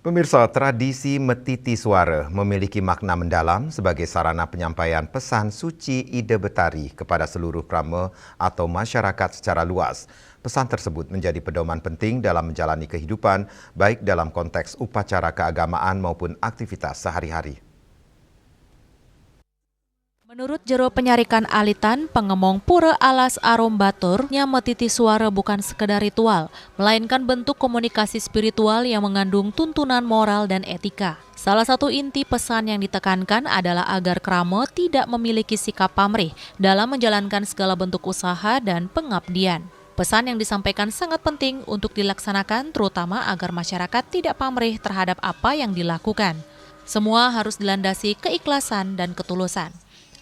Pemirsa, tradisi metiti suara memiliki makna mendalam sebagai sarana penyampaian pesan suci Ida Betari kepada seluruh krama atau masyarakat secara luas. Pesan tersebut menjadi pedoman penting dalam menjalani kehidupan, baik dalam konteks upacara keagamaan maupun aktivitas sehari-hari. Menurut Jero Penyarikan Alitan, pengemong Pura Alas Arom Batur, metiti suara bukan sekedar ritual, melainkan bentuk komunikasi spiritual yang mengandung tuntunan moral dan etika. Salah satu inti pesan yang ditekankan adalah agar krama tidak memiliki sikap pamrih dalam menjalankan segala bentuk usaha dan pengabdian. Pesan yang disampaikan sangat penting untuk dilaksanakan, terutama agar masyarakat tidak pamrih terhadap apa yang dilakukan. Semua harus dilandasi keikhlasan dan ketulusan.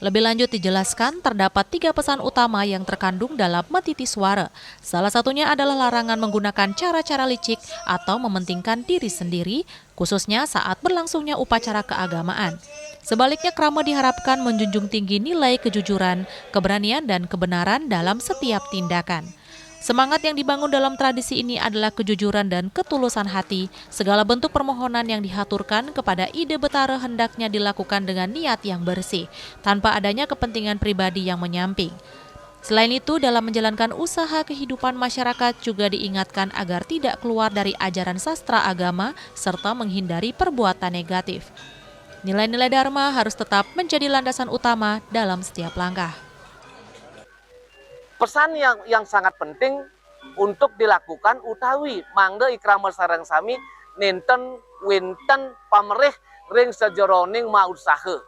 Lebih lanjut dijelaskan, terdapat 3 pesan utama yang terkandung dalam metiti suara. Salah satunya adalah larangan menggunakan cara-cara licik atau mementingkan diri sendiri, khususnya saat berlangsungnya upacara keagamaan. Sebaliknya, krama diharapkan menjunjung tinggi nilai kejujuran, keberanian, dan kebenaran dalam setiap tindakan. Semangat yang dibangun dalam tradisi ini adalah kejujuran dan ketulusan hati. Segala bentuk permohonan yang dihaturkan kepada Ida Betara hendaknya dilakukan dengan niat yang bersih, tanpa adanya kepentingan pribadi yang menyamping. Selain itu, dalam menjalankan usaha kehidupan masyarakat juga diingatkan agar tidak keluar dari ajaran sastra agama serta menghindari perbuatan negatif. Nilai-nilai Dharma harus tetap menjadi landasan utama dalam setiap langkah. Pesan yang sangat penting untuk dilakukan utawi mangda ikrama sareng sami nenten winten pamrih ring sejroning mausaha.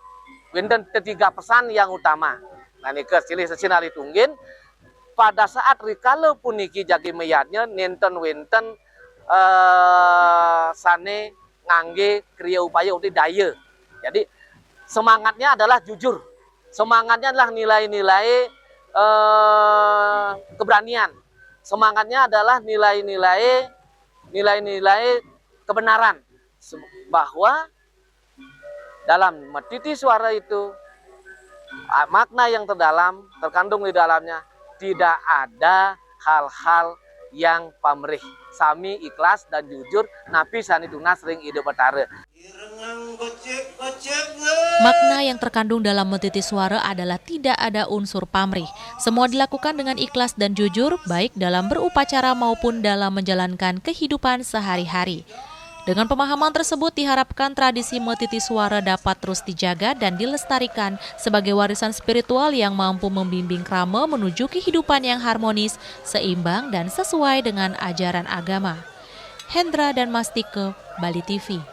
Winten 3 pesan yang utama. Nah niki silih sesinali tunggin pada saat rikala puniki jagi meyatnya nenten winten sane ngangge kriya upaya uti daya. Jadi semangatnya adalah jujur. Semangatnya adalah nilai-nilai keberanian. Semangatnya adalah nilai-nilai kebenaran, bahwa dalam metiti suara itu makna yang terkandung di dalamnya tidak ada hal-hal yang pamrih. Sami ikhlas dan jujur napi sanituna sering Ida Betara. Makna yang terkandung dalam metiti suara adalah tidak ada unsur pamrih. Semua dilakukan dengan ikhlas dan jujur, baik dalam berupacara maupun dalam menjalankan kehidupan sehari-hari. Dengan pemahaman tersebut diharapkan tradisi metiti suara dapat terus dijaga dan dilestarikan sebagai warisan spiritual yang mampu membimbing krama menuju kehidupan yang harmonis, seimbang dan sesuai dengan ajaran agama. Hendra dan Mastike, Bali TV.